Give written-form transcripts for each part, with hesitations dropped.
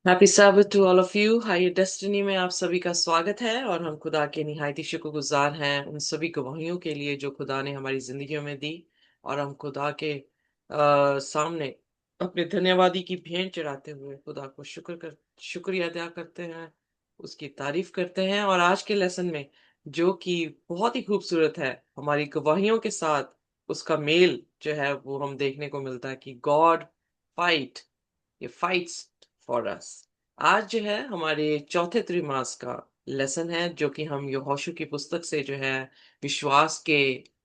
Happy sabbath to all of you. Hi Destiny में आप सभी का स्वागत है और हम खुदा के निहायती शुक्रगुजार हैं उन सभी गवाहियों के लिए जो खुदा ने हमारी जिंदगियों में दी। और हम खुदा के सामने अपने धन्यवादी की भेंट चढ़ाते हुए खुदा को शुक्रिया अदा करते हैं, उसकी तारीफ करते हैं। और आज के लेसन में जो कि बहुत ही खूबसूरत है, हमारी गवाहियों के साथ उसका मेल जो है वो हम देखने को मिलता है कि गॉड फाइट, ये फाइट्स फॉर अस। आज जो है हमारे चौथे त्रिमास का लेसन है जो कि हम यहोशू की पुस्तक से जो है विश्वास के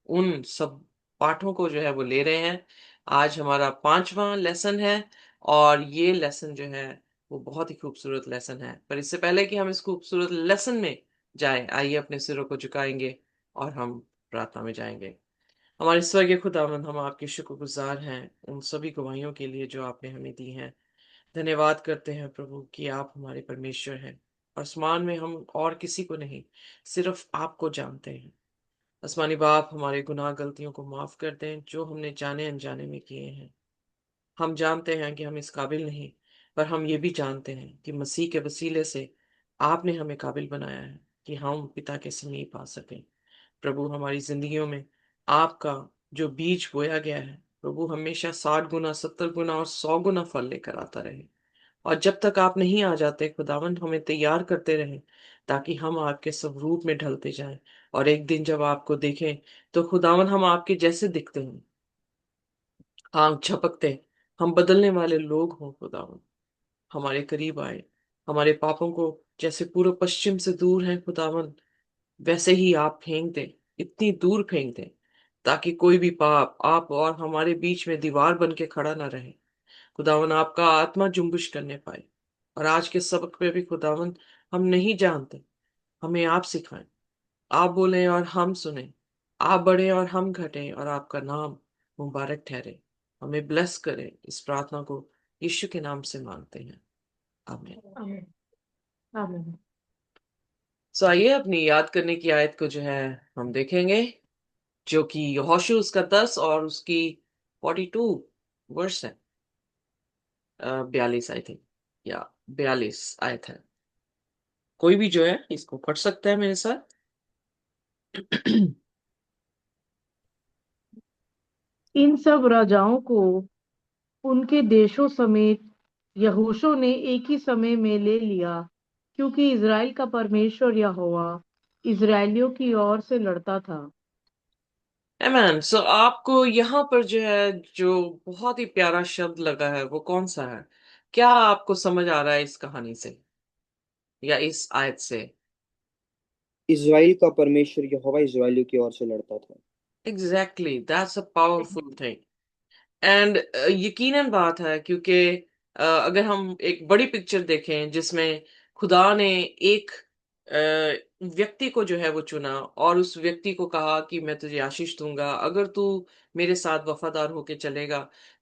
उन सब पाठों को जो है वो ले रहे हैं। आज हमारा पांचवा लेसन है और ये लेसन जो है वो बहुत ही खूबसूरत लेसन है। पर इससे पहले कि हम इस खूबसूरत लेसन में जाएं, आइए अपने सिरों को झुकाएंगे और हम प्रार्थना में जाएंगे। हमारे स्वर्गीय खुदावंद, हम आपके शुक्रगुजार हैं उन सभी गवाहियों के लिए जो आपने हमें दी हैं। धन्यवाद करते हैं प्रभु कि आप हमारे परमेश्वर हैं। आसमान में हम और किसी को नहीं, सिर्फ आपको जानते हैं। आसमानी बाप, हमारे गुनाह गलतियों को माफ कर दें जो हमने जाने अनजाने में किए हैं। हम जानते हैं कि हम इस काबिल नहीं, पर हम ये भी जानते हैं कि मसीह के वसीले से आपने हमें काबिल बनाया है कि हम पिता के समीप आ सकें। प्रभु, हमारी जिंदगियों में आपका जो बीज बोया गया है प्रभु, हमेशा 60 गुना, 70 गुना और 100 गुना फल लेकर आता रहे। और जब तक आप नहीं आ जाते खुदावंद, हमें तैयार करते रहें ताकि हम आपके स्वरूप में ढलते जाएं। और एक दिन जब आपको देखें तो खुदावंद हम आपके जैसे दिखते हैं, आंख झपकते, हम बदलने वाले लोग हों। खुदावंद हमारे करीब आए, हमारे पापों को जैसे पूर्व पश्चिम से दूर है खुदावंद, वैसे ही आप फेंक दें, इतनी दूर फेंक दें ताकि कोई भी पाप आप और हमारे बीच में दीवार बन के खड़ा ना रहे। खुदावन आपका आत्मा जुम्बिश करने पाए। और आज के सबक में भी खुदावन, हम नहीं जानते, हमें आप सिखाएं। आप बोलें और हम सुने, आप बढ़े और हम घटें और आपका नाम मुबारक ठहरे। हमें ब्लेस करें, इस प्रार्थना को यीशु के नाम से मांगते हैं, आमीन। आमीन। आमीन। सो आइए अपनी याद करने की आयत को जो है हम देखेंगे, जो कि यहोशू उसका 10 और उसकी 42 वर्ष है। 42 आई थिंक, या 42 आयत है। कोई भी जो है इसको पढ़ सकता है मेरे साथ। इन सब राजाओं को उनके देशों समेत यहोशू ने एक ही समय में ले लिया, क्योंकि इज़राइल का परमेश्वर यहोवा इज़राइलियों की ओर से लड़ता था। मैन, सो आपको यहाँ पर जो है जो बहुत ही प्यारा शब्द लगा है वो कौन सा है? क्या आपको समझ आ रहा है इस कहानी से या इस आयत से? इज़राइल का परमेश्वर यहोवा इज़राइलियों की ओर से लड़ता था। Exactly, that's a powerful thing. And यकीनन बात है, क्योंकि अगर हम एक बड़ी पिक्चर देखें जिसमें खुदा ने एक व्यक्ति को जो है वो चुना और उस व्यक्ति को कहा कि मैं तुझे आशीष दूंगा अगर तू मेरे साथ वफादार होके चलेगा,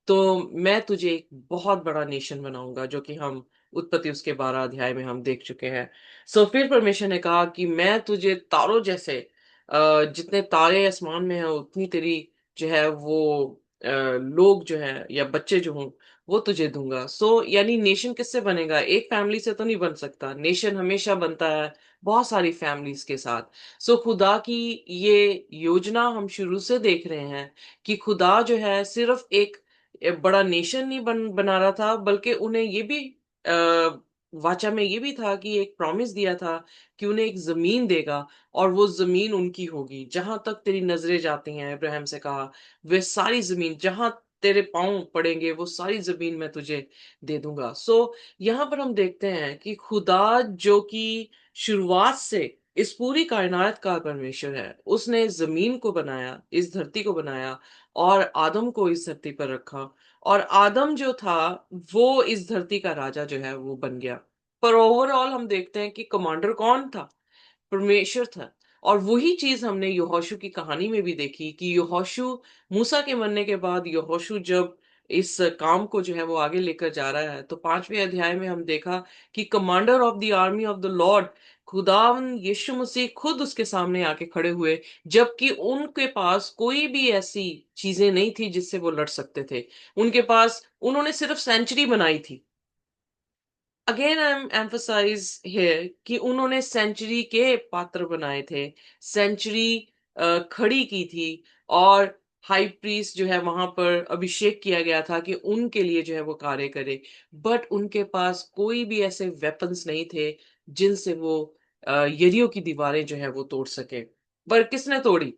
तो मैं तुझे एक बहुत बड़ा नेशन बनाऊंगा, जो कि हम उत्पत्ति उसके 12 अध्याय में हम देख चुके हैं। सो फिर परमेश्वर ने कहा कि मैं तुझे तारों जैसे, जितने तारे आसमान में हैं उतनी तेरी जो है वो लोग जो है या बच्चे जो हों वो तुझे दूंगा। सो यानी नेशन किससे बनेगा? एक फैमिली से तो नहीं बन सकता। नेशन हमेशा बनता है बहुत सारी फैमिलीज के साथ। सो खुदा की ये योजना हम शुरू से देख रहे हैं कि खुदा जो है सिर्फ एक बड़ा नेशन नहीं बना रहा था, बल्कि उन्हें ये भी आ, वाचा में ये भी था कि एक प्रॉमिस दिया था कि उन्हें एक जमीन देगा और वो जमीन उनकी होगी। जहां तक तेरी नजरें जाती हैं, इब्राहिम से कहा, वे सारी जमीन जहां तेरे पांव पड़ेंगे वो सारी जमीन मैं तुझे दे दूंगा। सो यहाँ पर हम देखते हैं कि खुदा जो कि शुरुआत से इस पूरी कायनात का परमेश्वर है, उसने जमीन को बनाया, इस धरती को बनाया और आदम को इस धरती पर रखा। और आदम जो था वो इस धरती का राजा जो है वो बन गया। पर ओवरऑल हम देखते हैं कि कमांडर कौन था? परमेश्वर था। और वही चीज हमने यहोशू की कहानी में भी देखी कि यहोशू, मूसा के मरने के बाद यहोशू जब इस काम को जो है वो आगे लेकर जा रहा है, तो 5वें अध्याय में हम देखा कि commander of the army of the Lord, खुदावन यीशु मसीह खुद उसके सामने आके खड़े हुए, जबकि उनके पास कोई भी ऐसी चीजें नहीं थी जिससे वो लड़ सकते थे। उनके पास, उन्होंने सिर्फ सेंचुरी बनाई थी। Again I am emphasize here कि उन्होंने सेंचुरी के पात्र बनाए थे, सेंचुरी खड़ी की थी, और हाई प्रीस्ट जो है वहां पर अभिषेक किया गया था कि उनके लिए जो है वो कार्य करे। बट उनके पास कोई भी ऐसे वेपन्स नहीं थे जिनसे वो यरीहो की दीवारें जो है वो तोड़ सके। पर किसने तोड़ी?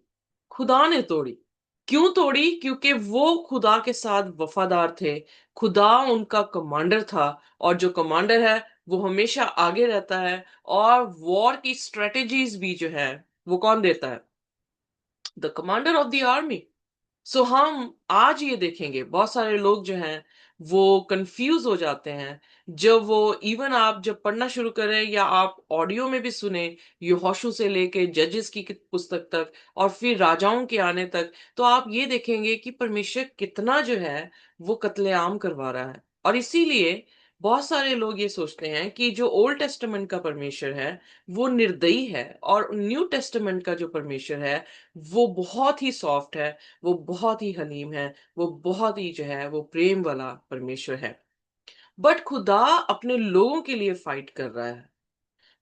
खुदा ने तोड़ी। क्यों तोड़ी? क्योंकि वो खुदा के साथ वफादार थे। खुदा उनका कमांडर था, और जो कमांडर है वो हमेशा आगे रहता है, और वॉर की स्ट्रेटेजीज भी जो है वो कौन देता है? The commander of the army. So हम आज ये देखेंगे बहुत सारे लोग जो हैं वो कंफ्यूज हो जाते हैं जब वो, इवन आप जब पढ़ना शुरू करें या आप ऑडियो में भी सुने, यहोशू से लेके जजेस की पुस्तक तक और फिर राजाओं के आने तक, तो आप ये देखेंगे कि परमेश्वर कितना जो है वो कत्लेआम करवा रहा है। और इसीलिए बहुत सारे लोग ये सोचते हैं कि जो ओल्ड टेस्टामेंट का परमेश्वर है वो निर्दयी है, और न्यू टेस्टामेंट का जो परमेश्वर है वो बहुत ही सॉफ्ट है, वो बहुत ही हलीम है, वो बहुत ही जो है वो प्रेम वाला परमेश्वर है। बट खुदा अपने लोगों के लिए फाइट कर रहा है।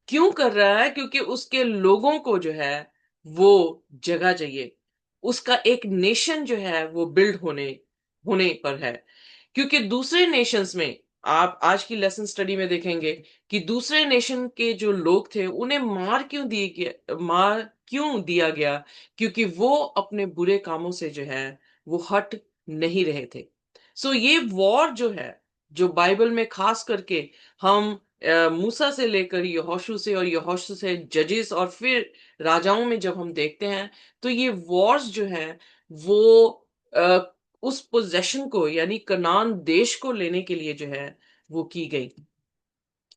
क्यों कर रहा है? क्योंकि उसके लोगों को जो है वो जगह चाहिए। उसका एक नेशन जो है वो बिल्ड होने होने पर है। क्योंकि दूसरे नेशंस में, आप आज की लेसन स्टडी में देखेंगे कि दूसरे नेशन के जो लोग थे उन्हें मार क्यों दिया गया? क्योंकि वो अपने बुरे कामों से जो है वो हट नहीं रहे थे। सो ये वॉर जो है, जो बाइबल में खास करके हम मूसा से लेकर यहोशू से, और यहोशू से जजेस, और फिर राजाओं में जब हम देखते हैं, तो ये वॉर्स जो है वो उस पोजेशन को, यानी कनान देश को लेने के लिए जो है वो की गई।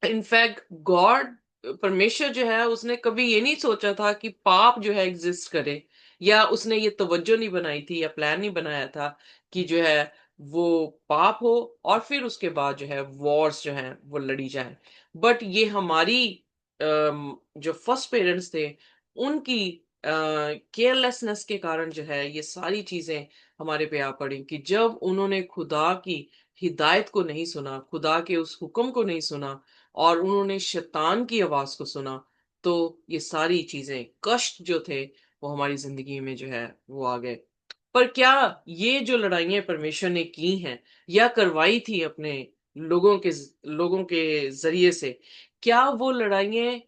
इनफैक्ट गॉड, परमेश्वर जो है उसने कभी ये नहीं सोचा था कि पाप जो है एग्जिस्ट करे, या उसने ये तवज्जो नहीं बनाई थी या प्लान नहीं बनाया था कि जो है वो पाप हो और फिर उसके बाद जो है वॉर्स जो है वो लड़ी जाए। बट ये हमारी जो फर्स्ट पेरेंट्स थे उनकी केयरलेसनेस के कारण जो है ये सारी चीजें हमारे पे आ पड़ी, कि जब उन्होंने खुदा की हिदायत को नहीं सुना, खुदा के उस हुक्म को नहीं सुना, और उन्होंने शैतान की आवाज को सुना, तो ये सारी चीजें, कष्ट जो थे वो हमारी जिंदगी में जो है वो आ गए। पर क्या ये जो लड़ाइयां परमेश्वर ने की हैं या करवाई थी अपने लोगों के जरिए से, क्या वो लड़ाइयां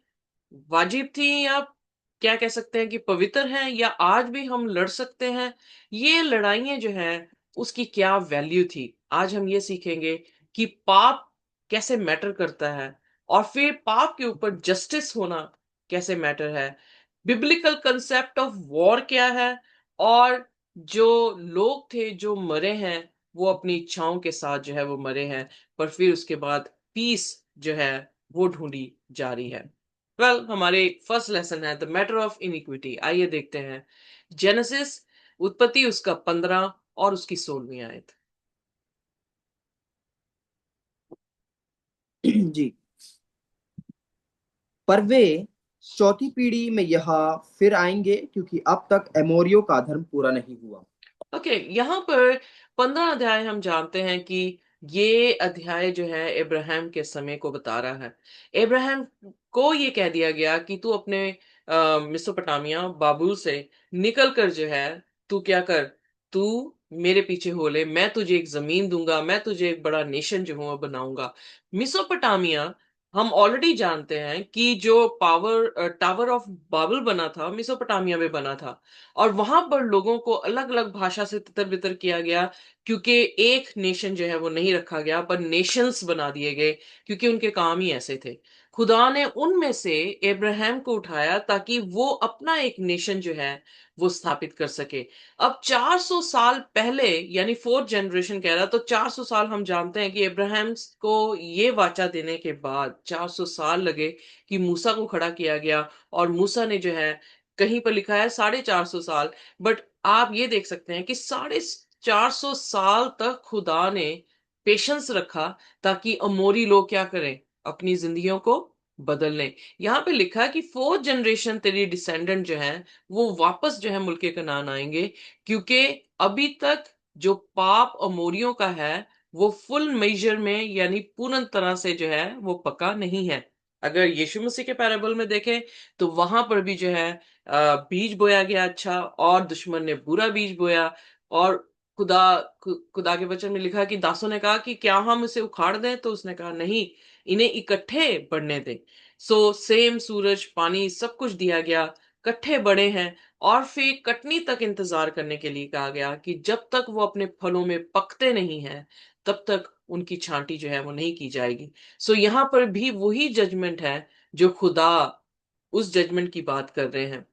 वाजिब थी, या क्या कह सकते हैं कि पवित्र हैं, या आज भी हम लड़ सकते हैं? ये लड़ाइयां जो है उसकी क्या वैल्यू थी? आज हम ये सीखेंगे कि पाप कैसे मैटर करता है, और फिर पाप के ऊपर जस्टिस होना कैसे मैटर है, बिब्लिकल कंसेप्ट ऑफ वॉर क्या है, और जो लोग थे जो मरे हैं वो अपनी इच्छाओं के साथ जो है वो मरे हैं, पर फिर उसके बाद पीस जो है वो ढूंढी जा रही है। हमारे फर्स्ट लेसन है द मैटर ऑफ इनिक्विटी। आइए देखते हैं जेनेसिस, उत्पत्ति उसका 15 और उसकी 16वीं आयत। जी। पर वे चौथी पीढ़ी में यहाँ फिर आएंगे, क्योंकि अब तक एमोरियों का धर्म पूरा नहीं हुआ। ओके, यहाँ पर 15 अध्याय हम जानते हैं कि ये अध्याय जो है इब्राहिम के समय को बता रहा है। इब्राहिम को ये कह दिया गया कि तू अपने मिसोपोटामिया बाबुल से निकल कर जो है तू क्या कर, तू मेरे पीछे हो ले, मैं तुझे एक जमीन दूंगा, मैं तुझे एक बड़ा नेशन जो हूं वो बनाऊंगा। मिसोपोटामिया, हम ऑलरेडी जानते हैं कि जो टावर ऑफ बाबल बना था मिसोपोटामिया में बना था, और वहां पर लोगों को अलग अलग भाषा से तितर बितर किया गया, क्योंकि एक नेशन जो है वो नहीं रखा गया पर नेशंस बना दिए गए, क्योंकि उनके काम ही ऐसे थे। खुदा ने उनमें से अब्राहम को उठाया ताकि वो अपना एक नेशन जो है वो स्थापित कर सके। अब 400 साल पहले, यानी फोर्थ जनरेशन कह रहा, तो 400 साल हम जानते हैं कि अब्राहम को ये वाचा देने के बाद 400 साल लगे कि मूसा को खड़ा किया गया, और मूसा ने जो है, कहीं पर लिखा है 450 साल, बट आप ये देख सकते हैं कि 450 साल तक खुदा ने पेशेंस रखा ताकि अमोरी लोग क्या करें, अपनी जिंदगियों को बदल लें। यहाँ पे लिखा है कि फोर्थ जनरेशन तेरी डिसेंडेंट जो है वो वापस जो है मुल्के कनान आएंगे, क्योंकि अभी तक जो पाप अमोरियों का है वो फुल मेजर में यानी पूर्ण तरह से जो है वो पका नहीं है। अगर यीशु मसीह के पैराबल में देखें तो वहां पर भी जो है बीज बोया गया अच्छा, और दुश्मन ने बुरा बीज बोया। और खुदा खुदा के वचन में लिखा कि दासों ने कहा कि क्या हम इसे उखाड़ दें, तो उसने कहा नहीं, इन्हें इकट्ठे बढ़ने दें। सो सेम सूरज पानी सब कुछ दिया गया, इकट्ठे बड़े हैं। और फिर कटनी तक इंतजार करने के लिए कहा गया कि जब तक वो अपने फलों में पकते नहीं हैं तब तक उनकी छांटी जो है वो नहीं की जाएगी। सो यहां पर भी वही जजमेंट है जो खुदा उस जजमेंट की बात कर रहे हैं।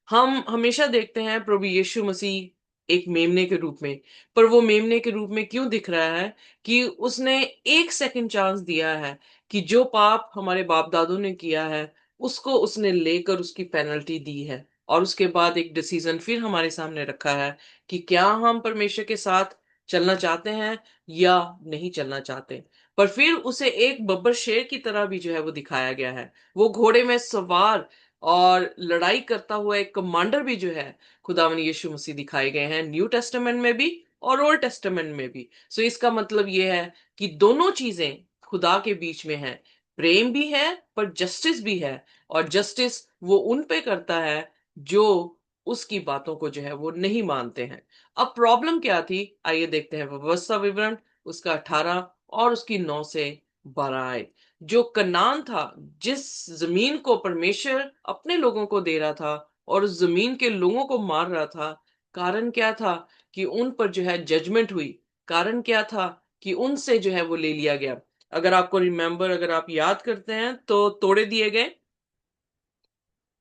हम हमेशा देखते हैं प्रभु यीशु मसीह एक मेमने के रूप में, पर वो मेमने के रूप में क्यों दिख रहा है? कि उसने एक सेकंड चांस दिया है कि जो पाप हमारे बाप दादों ने किया है उसको उसने लेकर उसकी पेनल्टी दी है, और उसके बाद एक डिसीजन फिर हमारे सामने रखा है कि क्या हम परमेश्वर के साथ चलना चाहते हैं या नहीं चलना चाहते। पर फिर उसे एक बब्बर शेर की तरह भी जो है वो दिखाया गया है। वो घोड़े में सवार और लड़ाई करता हुआ एक कमांडर भी जो है खुदावन यीशु मसीह दिखाए गए हैं, न्यू टेस्टामेंट में भी और ओल्ड टेस्टामेंट में भी। सो इसका मतलब ये है कि दोनों चीजें खुदा के बीच में है, प्रेम भी है पर जस्टिस भी है। और जस्टिस वो उन पे करता है जो उसकी बातों को जो है वो नहीं मानते हैं। अब प्रॉब्लम क्या थी, आइए देखते हैं व्यवस्था विवरण उसका 18 और उसकी 9 से 12 आए। जो कनान था, जिस जमीन को परमेश्वर अपने लोगों को दे रहा था और उस जमीन के लोगों को मार रहा था, कारण क्या था? कि उन पर जो है जजमेंट हुई। कारण क्या था? कि उनसे जो है वो ले लिया गया। अगर आपको रिमेंबर, अगर आप याद करते हैं तो तोड़े दिए गए,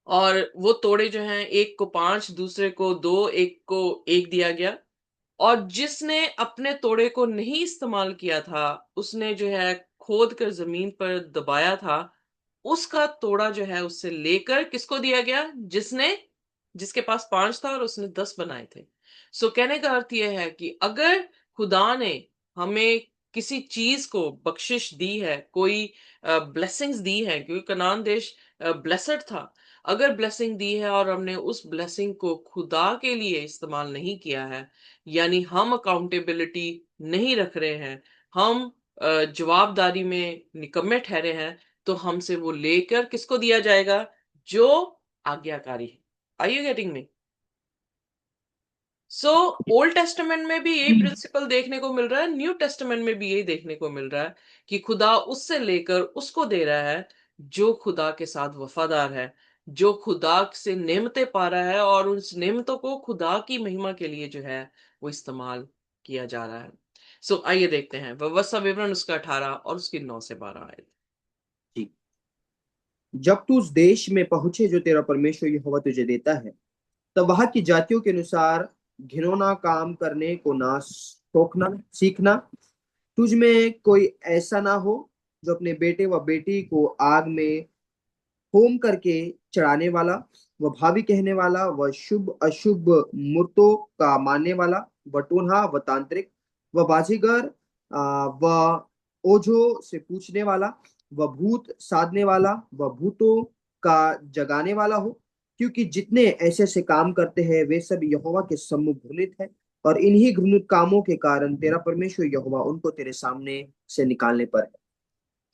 और वो तोड़े जो हैं एक को 5, दूसरे को 2, एक को 1 दिया गया। और जिसने अपने तोड़े को नहीं इस्तेमाल किया था, उसने जो है खोद कर जमीन पर दबाया था, उसका तोड़ा जो है उससे लेकर किसको दिया गया? जिसके पास 5 था और उसने 10 बनाए थे। सो कहने का अर्थ यह है कि अगर खुदा ने हमें किसी चीज को बख्शिश दी है, कोई ब्लेसिंग्स दी है, क्योंकि कनान देश ब्लेसड था। अगर ब्लेसिंग दी है और हमने उस ब्लेसिंग को खुदा के लिए इस्तेमाल नहीं किया है, यानी हम अकाउंटेबिलिटी नहीं रख रहे हैं, हम जवाबदारी में निकम्मे ठहरे हैं, तो हमसे वो लेकर किसको दिया जाएगा? जो आज्ञाकारी है। Are you getting me? So old testament में भी यही जी। प्रिंसिपल देखने को मिल रहा है, न्यू टेस्टामेंट में भी यही देखने को मिल रहा है कि खुदा उससे लेकर उसको दे रहा है जो खुदा के साथ वफादार है, जो खुदा से नेमतें पा रहा है और उस नेमतों को खुदा की महिमा के लिए जो है वो इस्तेमाल किया जा रहा है। सो आइए देखते हैं व्यवस्था विवरण उसका 18 और उसकी 9 से 12 आए। जी। जब तू उस देश में पहुंचे जो तेरा परमेश्वर यहोवा तुझे देता है, तब वहां की जातियों के अनुसार घिनौना काम करने को ना टोकना सीखना। तुझ में कोई ऐसा ना हो जो अपने बेटे व बेटी को आग में होम करके चढ़ाने वाला, व भावी कहने वाला, व शुभ अशुभ मूर्तों का मानने वाला, व टोन्हा व तांत्रिक व बाजीगर व ओझो से पूछने वाला, व भूत साधने वाला, व भूतों का जगाने वाला हो। क्योंकि जितने ऐसे ऐसे काम करते हैं वे सब यहोवा के सम्मुख घृणित है, और इन्हीं घृणित कामों के कारण तेरा परमेश्वर यहोवा उनको तेरे सामने से निकालने पर है।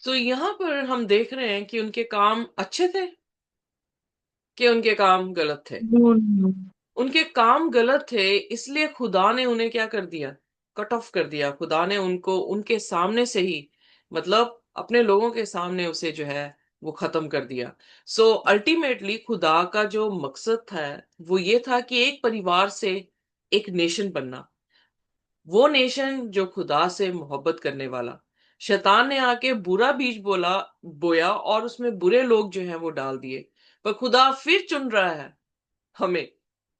तो यहां पर हम देख रहे हैं कि उनके काम अच्छे थे कि उनके काम गलत थे। No no. उनके काम गलत थे, इसलिए खुदा ने उन्हें क्या कर दिया? कट ऑफ कर दिया। खुदा ने उनको उनके सामने से ही, मतलब अपने लोगों के सामने उसे जो है वो खत्म कर दिया। सो अल्टीमेटली खुदा का जो मकसद था वो ये था कि एक परिवार से एक नेशन बनना, वो नेशन जो खुदा से मोहब्बत करने वाला। शैतान ने आके बुरा बीज बोया और उसमें बुरे लोग जो हैं वो डाल दिए। पर खुदा फिर चुन रहा है हमें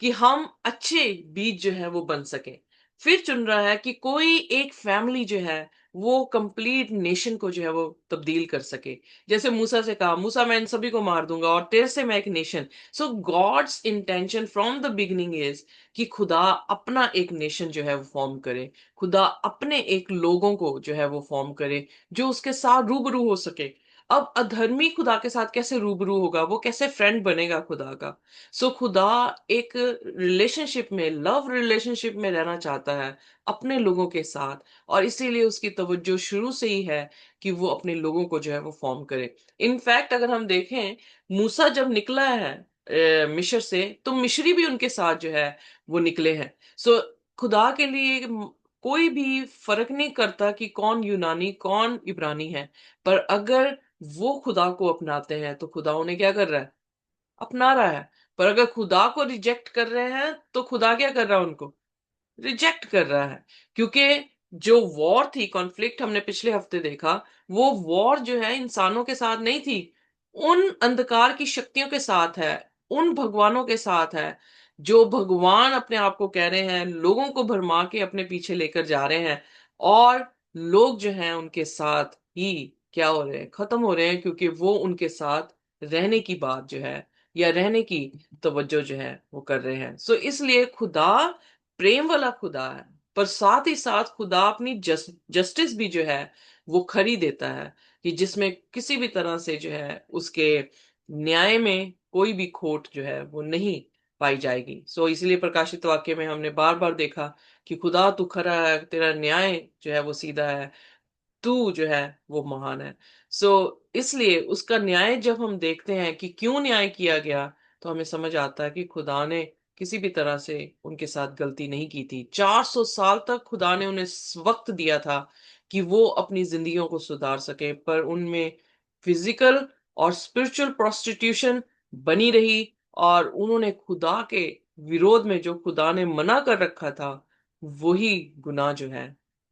कि हम अच्छे बीज जो है वो बन सके। फिर चुन रहा है कि कोई एक फैमिली जो है वो कंप्लीट नेशन को जो है वो तब्दील कर सके। जैसे मूसा से कहा, मूसा मैं इन सभी को मार दूंगा और तेरे से मैं एक नेशन। So God's intention from the beginning is कि खुदा अपना एक नेशन जो है वो फॉर्म करे, खुदा अपने एक लोगों को जो है वो फॉर्म करे जो उसके साथ रूबरू हो सके। अब अधर्मी खुदा के साथ कैसे रूबरू होगा, वो कैसे फ्रेंड बनेगा खुदा का? सो खुदा एक रिलेशनशिप में, लव रिलेशनशिप में रहना चाहता है अपने लोगों के साथ, और इसीलिए उसकी तवज्जो शुरू से ही है कि वो अपने लोगों को जो है वो फॉर्म करे। इनफैक्ट अगर हम देखें, मूसा जब निकला है मिस्र से, तो मिस्री भी उनके साथ जो है वो निकले हैं। सो खुदा के लिए कोई भी फर्क नहीं करता कि कौन यूनानी कौन इब्रानी है, पर अगर वो खुदा को अपनाते हैं तो खुदा उन्हें क्या कर रहा है? अपना रहा है। पर अगर खुदा को रिजेक्ट कर रहे हैं तो खुदा क्या कर रहा है? उनको रिजेक्ट कर रहा है। क्योंकि जो वॉर थी, कॉन्फ्लिक्ट हमने पिछले हफ्ते देखा, वो वॉर जो है इंसानों के साथ नहीं थी, उन अंधकार की शक्तियों के साथ है, उन भगवानों के साथ है, जो भगवान अपने आप को कह रहे हैं, लोगों को भरमा के अपने पीछे लेकर जा रहे हैं, और लोग जो हैं उनके साथ ही क्या हो रहे हैं? खत्म हो रहे हैं, क्योंकि वो उनके साथ रहने की बात जो है, या रहने की तवज्जो जो है वो कर रहे हैं। सो इसलिए खुदा प्रेम वाला खुदा है, पर साथ ही साथ खुदा अपनी जस्टिस भी जो है वो खरी देता है, कि जिसमें किसी भी तरह से जो है उसके न्याय में कोई भी खोट जो है वो नहीं पाई जाएगी। सो इसलिए प्रकाशित वाक्य में हमने बार बार देखा कि खुदा तू खरा है, तेरा न्याय जो है वो सीधा है, तू जो है वो महान है। सो इसलिए उसका न्याय जब हम देखते हैं कि क्यों न्याय किया गया, तो हमें समझ आता है कि खुदा ने किसी भी तरह से उनके साथ गलती नहीं की थी। 400 साल तक खुदा ने उन्हें वक्त दिया था कि वो अपनी जिंदगियों को सुधार सके, पर उनमें फिजिकल और स्पिरिचुअल प्रोस्टिट्यूशन बनी रही, और उन्होंने खुदा के विरोध में जो खुदा ने मना कर रखा था, वही गुनाह जो है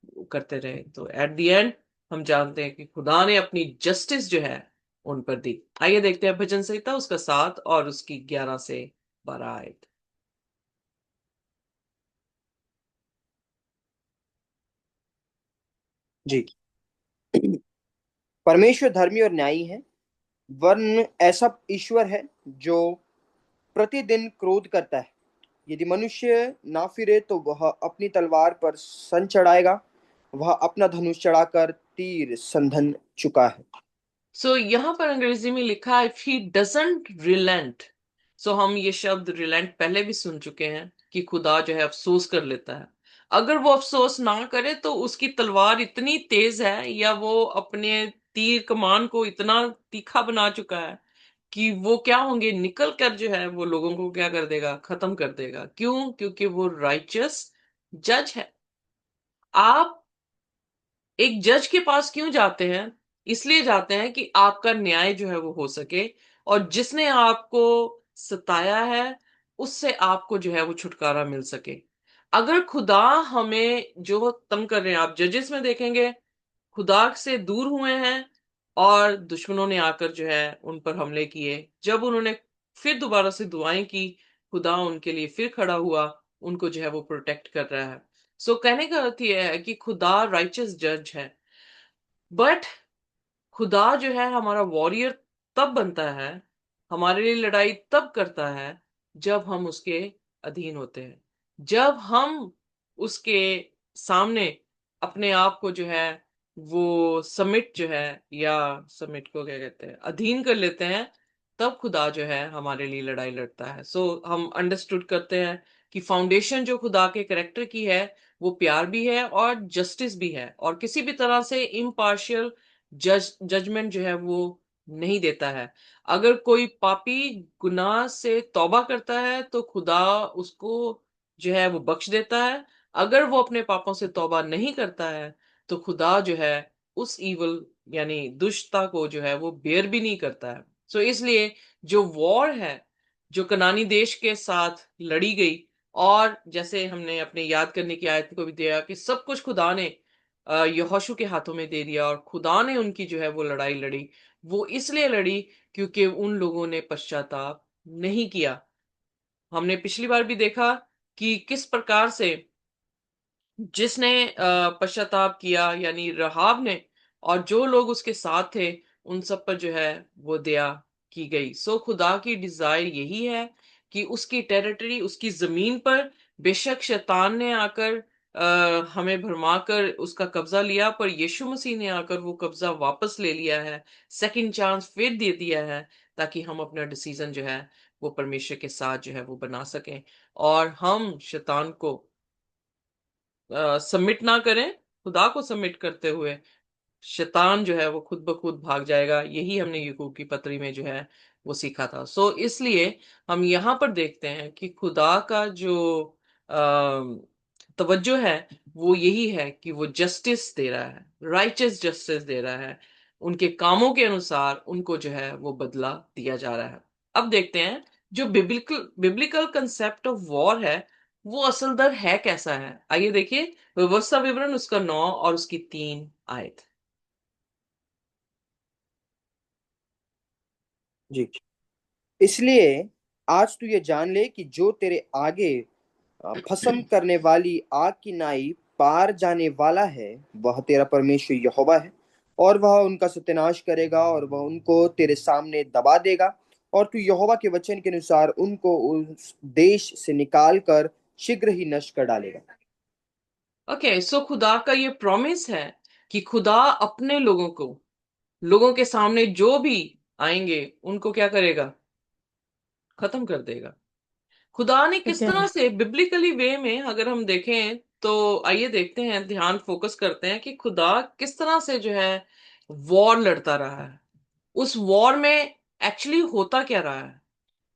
वो करते रहे। तो एट द एंड हम जानते हैं कि खुदा ने अपनी जस्टिस जो है उन पर दी। आइए देखते हैं भजन संहिता उसका 7 और उसकी 11 से 12 आयत। जी। परमेश्वर धर्मी और न्यायी है, वरन ऐसा ईश्वर है जो प्रतिदिन क्रोध करता है। यदि मनुष्य ना फिरे तो वह अपनी तलवार पर सन चढ़ाएगा, वह अपना धनुष चढ़ाकर तीर संधन चुका है। सो यहां पर अंग्रेजी में लिखा है, इफ ही डजंट रिलेंट। सो हम ये शब्द रिलेंट पहले भी सुन चुके हैं कि खुदा जो है अफसोस कर लेता है। अगर वो अफसोस ना करे तो उसकी तलवार इतनी तेज है, या वो अपने तीर कमान को इतना तीखा बना चुका है कि वो क्या होंगे, निकल कर जो है वो लोगों को क्या कर देगा? खत्म कर देगा। क्यों? क्योंकि वो राइचियस जज है। आप एक जज के पास क्यों जाते हैं? इसलिए जाते हैं कि आपका न्याय जो है वो हो सके, और जिसने आपको सताया है उससे आपको जो है वो छुटकारा मिल सके। अगर खुदा हमें जो तंग कर रहे हैं, आप जजेस में देखेंगे, खुदा से दूर हुए हैं, और दुश्मनों ने आकर जो है उन पर हमले किए। जब उन्होंने फिर दोबारा से दुआएं की, खुदा उनके लिए फिर खड़ा हुआ, उनको जो है वो प्रोटेक्ट कर रहा है। सो कहने का अर्थ यह है कि खुदा राइचस जज है। बट खुदा जो है हमारा वॉरियर तब बनता है, हमारे लिए लड़ाई तब करता है, जब हम उसके अधीन होते हैं, जब हम उसके सामने अपने आप को जो है वो सबमिट जो है, या सबमिट को क्या कहते हैं, अधीन कर लेते हैं, तब खुदा जो है हमारे लिए लड़ाई लड़ता है। सो हम अंडरस्टूड करते हैं कि फाउंडेशन जो खुदा के कैरेक्टर की है, वो प्यार भी है और जस्टिस भी है, और किसी भी तरह से इम्पार्शियल जजमेंट जो है वो नहीं देता है। अगर कोई पापी गुनाह से तौबा करता है तो खुदा उसको जो है वो बख्श देता है। अगर वो अपने पापों से तौबा नहीं करता है तो खुदा जो है उस ईवल यानी दुष्टता को जो है वो बेयर भी नहीं करता है। सो इसलिए जो वॉर है, जो कनानी देश के साथ लड़ी गई, और जैसे हमने अपने याद करने की आयत को भी दिया कि सब कुछ खुदा ने यहोशू के हाथों में दे दिया, और खुदा ने उनकी जो है वो लड़ाई लड़ी। वो इसलिए लड़ी क्योंकि उन लोगों ने पश्चाताप नहीं किया। हमने पिछली बार भी देखा कि किस प्रकार से जिसने पश्चाताप किया, यानी रहाब ने, और जो लोग उसके साथ थे, उन सब पर जो है वो दया की गई। सो खुदा की डिजायर यही है कि उसकी टेरिटरी, उसकी जमीन पर बेशक शैतान ने आकर हमें भरमाकर उसका कब्जा लिया, पर यीशु मसीह ने आकर वो कब्जा वापस ले लिया है, सेकंड चांस फिर दे दिया है, ताकि हम अपना डिसीजन जो है वो परमेश्वर के साथ जो है वो बना सकें, और हम शैतान को सबमिट ना करें, खुदा को सबमिट करते हुए शैतान जो है वो खुद ब खुद भाग जाएगा। यही हमने याकूब की पत्री में जो है वो सीखा था। सो इसलिए हम यहाँ पर देखते हैं कि खुदा का जो तवज्जो है वो यही है कि वो जस्टिस दे रहा है, राइचस जस्टिस दे रहा है, उनके कामों के अनुसार उनको जो है वो बदला दिया जा रहा है। अब देखते हैं जो biblical biblical concept of war है वो असल दर है कैसा है। आइए देखिए व्यवस्था विवरण उसका 9 और उसकी 3 आयत। जी। इसलिए आज तू ये जान ले कि जो तेरे आगे भस्म करने वाली आग की नाई पार जाने वाला है, वह तेरा परमेश्वर यहोवा है। और वह उनका सत्यानाश करेगा और वह उनको तेरे सामने दबा देगा। और तू यहोवा के वचन के अनुसार उनको उस देश से निकाल कर शीघ्र ही नष्ट कर डालेगा। ओके, सो खुदा का ये प्रॉमिस है कि खुदा अपने लोगों को, लोगों के सामने जो भी आएंगे उनको क्या करेगा, खत्म कर देगा। खुदा ने ठीक किस है। तरह से बिब्लिकली वे में अगर हम देखें तो आइए देखते हैं, ध्यान फोकस करते हैं कि खुदा किस तरह से जो है वॉर लड़ता रहा है। उस वॉर में एक्चुअली होता क्या रहा है,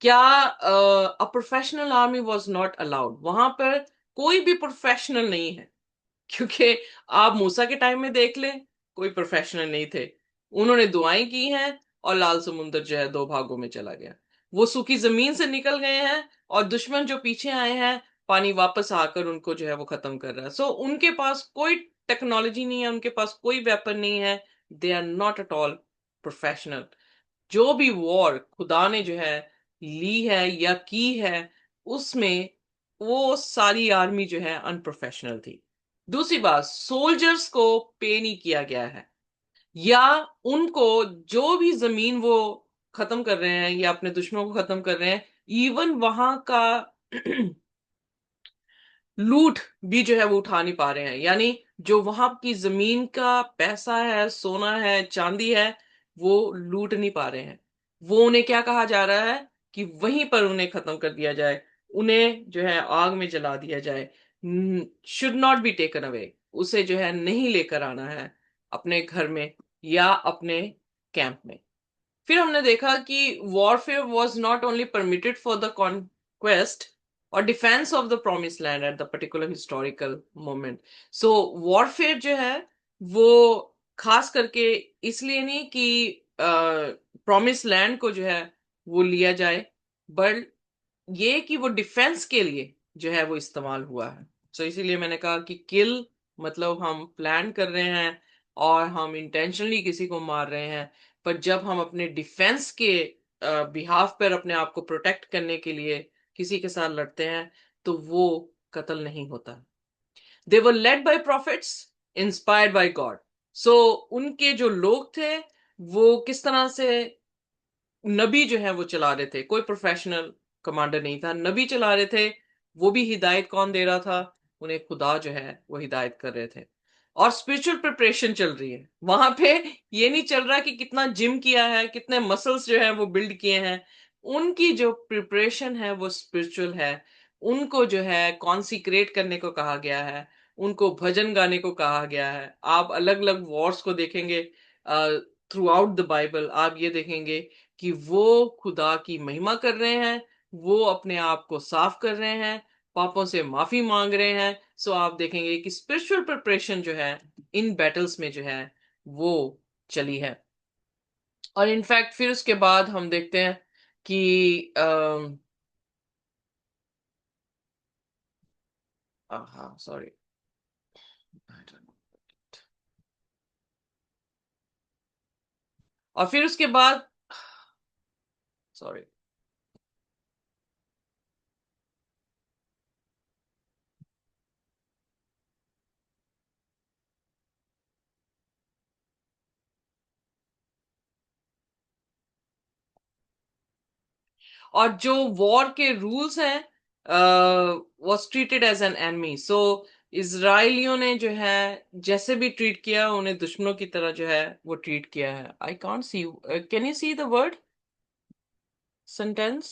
क्या a professional army was not allowed, वहां पर कोई भी प्रोफेशनल नहीं है, क्योंकि आप मूसा के टाइम में देख लें, कोई प्रोफेशनल नहीं थे, उन्होंने दुआएं की हैं और लाल समुंदर जो है दो भागों में चला गया, वो सूखी जमीन से निकल गए हैं, और दुश्मन जो पीछे आए हैं पानी वापस आकर उनको जो है वो खत्म कर रहा है। सो उनके पास कोई टेक्नोलॉजी नहीं है, उनके पास कोई वेपन नहीं है, they are not at all professional. जो भी वॉर खुदा ने जो है ली है या की है, उसमें वो सारी आर्मी जो है अनप्रोफेशनल थी। दूसरी बात, सोल्जर्स को पे नहीं किया गया है, या उनको जो भी जमीन वो खत्म कर रहे हैं या अपने दुश्मनों को खत्म कर रहे हैं, इवन वहां का लूट भी जो है वो उठा नहीं पा रहे हैं, यानी जो वहां की जमीन का पैसा है, सोना है, चांदी है, वो लूट नहीं पा रहे हैं। वो उन्हें क्या कहा जा रहा है कि वहीं पर उन्हें खत्म कर दिया जाए, उन्हें जो है आग में जला दिया जाए, should not be taken away, उसे जो है नहीं लेकर आना है अपने घर में या अपने कैंप में। फिर हमने देखा कि warfare was not only permitted for the conquest और defence of the promise land at the particular historical moment. So warfare जो है वो खास करके इसलिए नहीं कि प्रोमिस लैंड को जो है वो लिया जाए, बट ये कि वो डिफेंस के लिए जो है वो इस्तेमाल हुआ है। सो इसीलिए मैंने कहा कि किल मतलब हम प्लान कर रहे हैं और हम इंटेंशनली किसी को मार रहे हैं, पर जब हम अपने डिफेंस के बिहाफ पर अपने आप को प्रोटेक्ट करने के लिए किसी के साथ लड़ते हैं तो वो कत्ल नहीं होता। They were led by prophets, inspired by God. So उनके जो लोग थे वो किस तरह से नबी जो है वो चला रहे थे, कोई प्रोफेशनल कमांडर नहीं था, नबी चला रहे थे। वो भी हिदायत कौन दे रहा था, उन्हें खुदा जो है वो हिदायत कर रहे थे। और स्पिरिचुअल प्रिपरेशन चल रही है वहां पे, ये नहीं चल रहा कि कितना जिम किया है, कितने मसल्स जो है वो बिल्ड किए हैं, उनकी जो प्रिपरेशन है वो स्पिरिचुअल है। उनको जो है कॉन्सिक्रेट करने को कहा गया है, उनको भजन गाने को कहा गया है। आप अलग अलग वॉर्स को देखेंगे थ्रू आउट द बाइबल, आप ये देखेंगे कि वो खुदा की महिमा कर रहे हैं, वो अपने आप को साफ कर रहे हैं, पापों से माफी मांग रहे हैं। सो आप देखेंगे कि स्पिरिचुअल प्रिपरेशन जो है इन बैटल्स में जो है वो चली है। और इनफैक्ट फिर उसके बाद हम देखते हैं कि हाँ सॉरी, और फिर उसके बाद सॉरी, और जो वॉर के रूल्स हैं was treated as an enemy. So इजराइलियों ने जो है जैसे भी ट्रीट किया, उन्हें दुश्मनों की तरह जो है वो ट्रीट किया है। I can't see, can you see the word sentence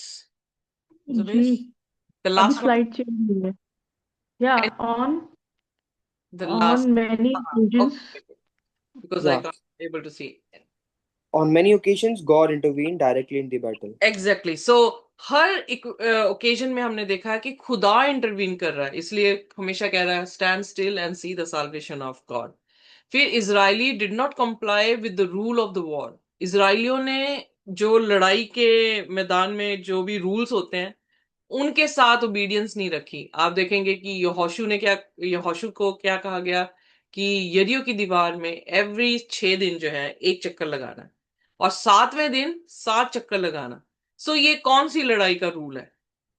ji, Jubesh, the अभी लास्ट वन, स्लाइड चेंज हुई है। या on the on last, many occasions. Okay, because I Yeah. Can't able to see. On many occasions, God intervened directly in the battle. Exactly, so हर एक occasion में हमने देखा है कि खुदा इंटरवीन कर रहा है, इसलिए हमेशा कह रहा है stand still and see the salvation of God. फिर Israeli did not comply with the rule of the war. इजराइलियों ने जो लड़ाई के मैदान में जो भी रूल्स होते हैं उनके साथ ओबीडियंस नहीं रखी। आप देखेंगे कि यहोशू को क्या कहा गया कि यरीहो की दीवार में एवरी 6 दिन जो है एक चक्कर लगाना है, और 7वें दिन 7 चक्कर लगाना। सो ये कौन सी लड़ाई का रूल है?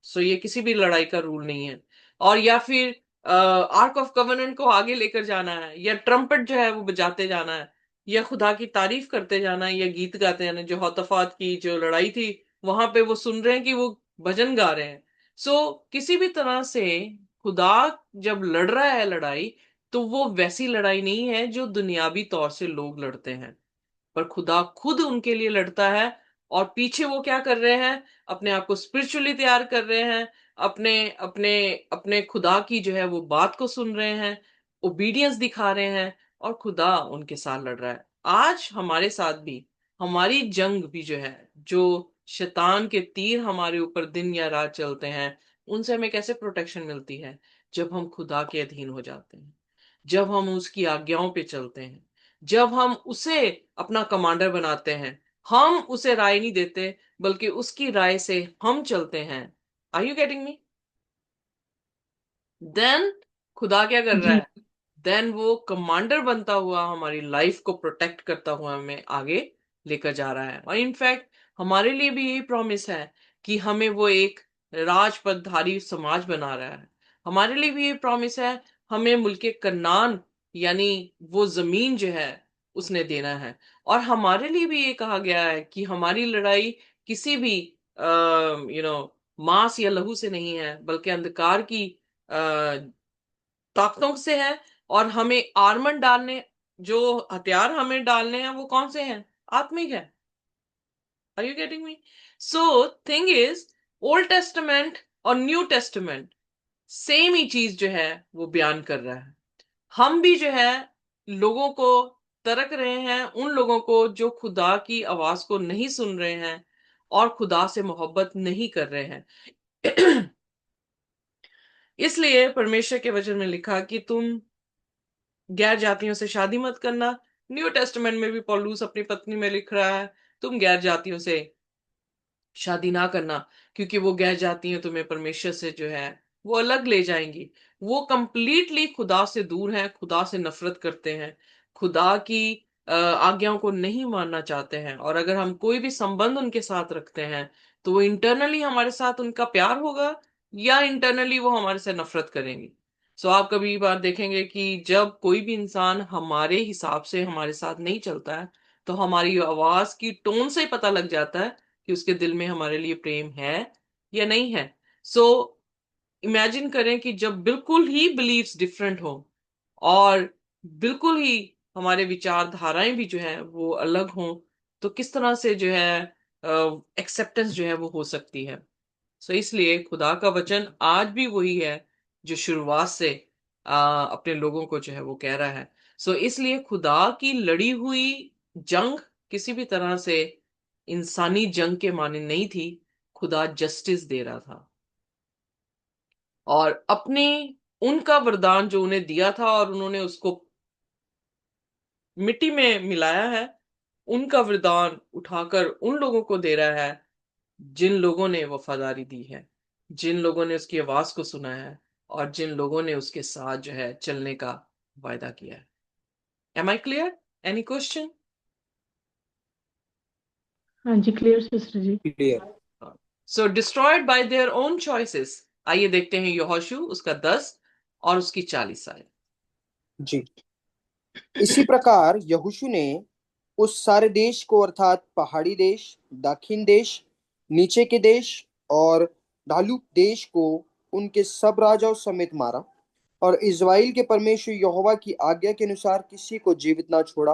सो ये किसी भी लड़ाई का रूल नहीं है। और या फिर आर्क ऑफ कवेनेंट को आगे लेकर जाना है, या ट्रम्पेट जो है वो बजाते जाना है, या खुदा की तारीफ करते जाना है, या गीत गाते जाना है। जो हौतफात की जो लड़ाई थी, वहां पे वो सुन रहे हैं कि वो भजन गा रहे हैं। सो किसी भी तरह से खुदा जब लड़ रहा है लड़ाई, तो वो वैसी लड़ाई नहीं है जो दुनियावी तौर से लोग लड़ते हैं, पर खुदा खुद उनके लिए लड़ता है। और पीछे वो क्या कर रहे हैं? अपने आप को स्पिरिचुअली तैयार कर रहे हैं, अपने अपने अपने खुदा की जो है वो बात को सुन रहे हैं, ओबीडियंस दिखा रहे हैं, और खुदा उनके साथ लड़ रहा है। आज हमारे साथ भी हमारी जंग भी जो है, जो शैतान के तीर हमारे ऊपर दिन या रात चलते हैं, उनसे हमें कैसे प्रोटेक्शन मिलती है? जब हम खुदा के अधीन हो जाते हैं, जब हम उसकी आज्ञाओं पे चलते हैं, जब हम उसे अपना कमांडर बनाते हैं। हम उसे राय नहीं देते, बल्कि उसकी राय से हम चलते हैं। Are you getting me? Then खुदा क्या कर रहा जी, है? देन वो कमांडर बनता हुआ हमारी लाइफ को प्रोटेक्ट करता हुआ हमें आगे लेकर जा रहा है। और इनफैक्ट हमारे लिए भी यही प्रॉमिस है कि हमें वो एक राजपथधारी समाज बना रहा है। हमारे लिए भी ये प्रॉमिस है, हमें मुल्के कन्नान यानी वो जमीन जो है उसने देना है। और हमारे लिए भी ये कहा गया है कि हमारी लड़ाई किसी भी मांस या लहू से नहीं है, बल्कि अंधकार की ताकतों से है। और हमें आर्मर डालने, जो हथियार हमें डालने हैं, वो कौन से हैं? आत्मिक है। Are you getting me? So thing is, old testament और न्यू टेस्टामेंट सेम ही चीज जो है वो बयान कर रहा है। हम भी जो है लोगों को तरक रहे हैं, उन लोगों को जो खुदा की आवाज को नहीं सुन रहे हैं और खुदा से मोहब्बत नहीं कर रहे हैं। इसलिए परमेश्वर के वचन में लिखा कि तुम गैर जातियों से शादी मत करना। न्यू टेस्टामेंट में भी पौलुस अपनी पत्नी में लिख रहा है, तुम गैर जातियों से शादी ना करना, क्योंकि वो गैर जातियां तुम्हें परमेश्वर से जो है वो अलग ले जाएंगी। वो कंप्लीटली खुदा से दूर हैं, खुदा से नफरत करते हैं, खुदा की आज्ञाओं को नहीं मानना चाहते हैं। और अगर हम कोई भी संबंध उनके साथ रखते हैं, तो वो इंटरनली हमारे साथ उनका प्यार होगा, या इंटरनली वो हमारे से नफरत करेंगे। सो आप कभी बार देखेंगे कि जब कोई भी इंसान हमारे हिसाब से हमारे साथ नहीं चलता है, तो हमारी आवाज की टोन से ही पता लग जाता है कि उसके दिल में हमारे लिए प्रेम है या नहीं है। सो इमेजिन करें कि जब बिल्कुल ही बिलीव्स डिफरेंट हो, और बिल्कुल ही हमारे विचारधाराएं भी जो है वो अलग हों, तो किस तरह से जो है एक्सेप्टेंस जो है वो हो सकती है। सो इसलिए खुदा का वचन आज भी वही है जो शुरुआत से अपने लोगों को जो है वो कह रहा है। सो इसलिए खुदा की लड़ी हुई जंग किसी भी तरह से इंसानी जंग के माने नहीं थी। खुदा जस्टिस दे रहा था, और अपने उनका वरदान जो उन्हें दिया था और उन्होंने उसको मिट्टी में मिलाया है, उनका वरदान उठाकर उन लोगों को दे रहा है जिन लोगों ने वफादारी दी है, जिन लोगों ने उसकी आवाज को सुना है, और जिन लोगों ने उसके साथ जो है चलने का वायदा किया है। Am I clear? Any question? हाँ ji, clear sister ji. Clear. So destroyed by their own choices. आइए देखते हैं यहोशू उसका 10 और उसकी 40 आयत। जी। इसी प्रकार यहोशू ने उस सारे देश को अर्थात पहाड़ी देश, दक्षिण देश, नीचे के देश और ढालू देश को उनके सब राजाओं समेत मारा, और इज़राइल के परमेश्वर यहोवा की आज्ञा के अनुसार किसी को जीवित ना छोड़ा,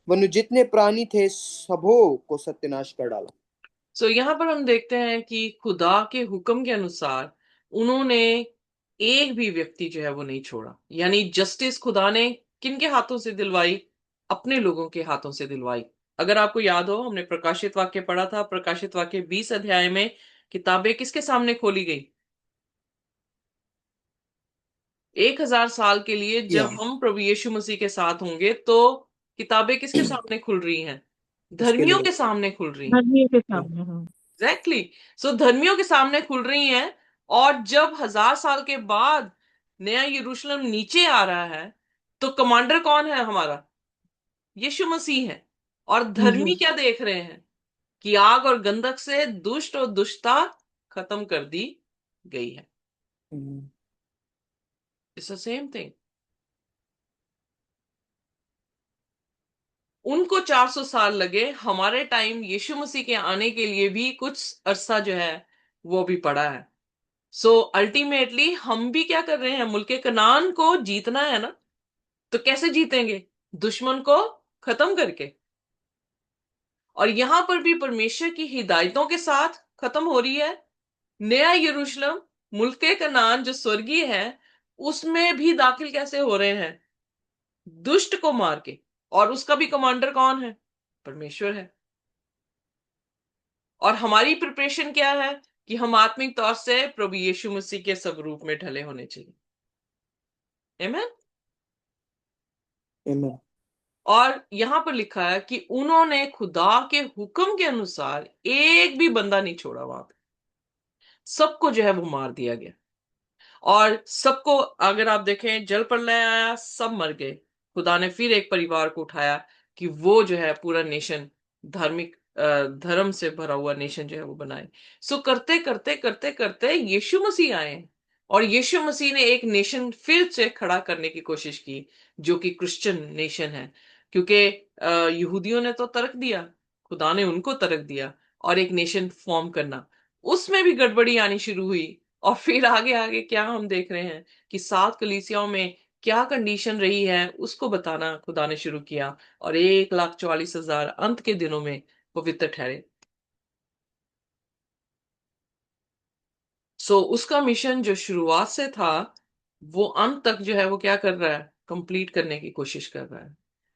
वरन जितने प्राणी थे सबों को सत्यानाश कर डाला। सो यहाँ पर हम देखते हैं कि खुदा के हुक्म के अनुसार उन्होंने एक भी व्यक्ति जो है वो नहीं छोड़ा। यानी जस्टिस खुदा ने किन के हाथों से दिलवाई? अपने लोगों के हाथों से दिलवाई। अगर आपको याद हो, हमने प्रकाशित वाक्य पढ़ा था। प्रकाशित वाक्य 20 अध्याय में किताबें किसके सामने खोली गई? 1000 साल के लिए या जब हम प्रभु यीशु मसीह के साथ होंगे तो किताबें किसके सामने खुल रही हैं? उसके धर्मियों लिए के सामने खुल रही हैं। धर्मियों के या सामने, हाँ। एग्जैक्टली। सो धर्मियों के सामने खुल रही हैं। और जब 1000 साल के बाद नया यरूशलेम नीचे आ रहा है तो कमांडर कौन है हमारा? यीशु मसीह है। और धर्मी यस। क्या देख रहे हैं? कि आग और गंधक से दुष्ट और दुष्टता खत्म कर दी गई है। हम्म, इट्स द सेम थिंग। उनको 400 साल लगे, हमारे टाइम यीशु मसीह के आने के लिए भी कुछ अरसा जो है वो भी पड़ा है। सो अल्टीमेटली हम भी क्या कर रहे हैं? मुल्के कनान को जीतना है ना। तो कैसे जीतेंगे? दुश्मन को खत्म करके। और यहां पर भी परमेश्वर की हिदायतों के साथ खत्म हो रही है। नया यरूशलेम, मुल्के कनान जो स्वर्गीय है, उसमें भी दाखिल कैसे हो रहे हैं? दुष्ट को मार के। और उसका भी कमांडर कौन है? परमेश्वर है। और हमारी प्रिपरेशन क्या है? कि हम आत्मिक तौर से प्रभु यीशु मसीह के स्वरूप में ढले होने चाहिए। आमीन। आमीन। और यहां पर लिखा है कि उन्होंने खुदा के हुक्म के अनुसार एक भी बंदा नहीं छोड़ा। वहां पे सबको जो है वो मार दिया गया। और सबको, अगर आप देखें, जल प्रलय आया, सब मर गए। खुदा ने फिर एक परिवार को उठाया कि वो जो है पूरा नेशन, धार्मिक धर्म से भरा हुआ नेशन जो है वो बनाए। सो करते करते करते करते यीशु मसीह आए। और यीशु मसीह ने एक नेशन फिर से खड़ा करने की कोशिश की, जो कि क्रिश्चियन नेशन है। क्योंकि यहूदियों ने तो तर्क दिया, खुदा ने उनको तर्क दिया। और एक नेशन फॉर्म करना, उसमें भी गड़बड़ी आनी शुरू हुई। और फिर आगे आगे क्या हम देख रहे हैं कि 7 कलीसियाओं में क्या कंडीशन रही है उसको बताना खुदा ने शुरू किया। और 1,44,000 अंत के दिनों में पवित्र ठहरे। सो उसका मिशन जो शुरुआत से था, वो अंत तक जो है वो क्या कर रहा है? कंप्लीट करने की कोशिश कर रहा है।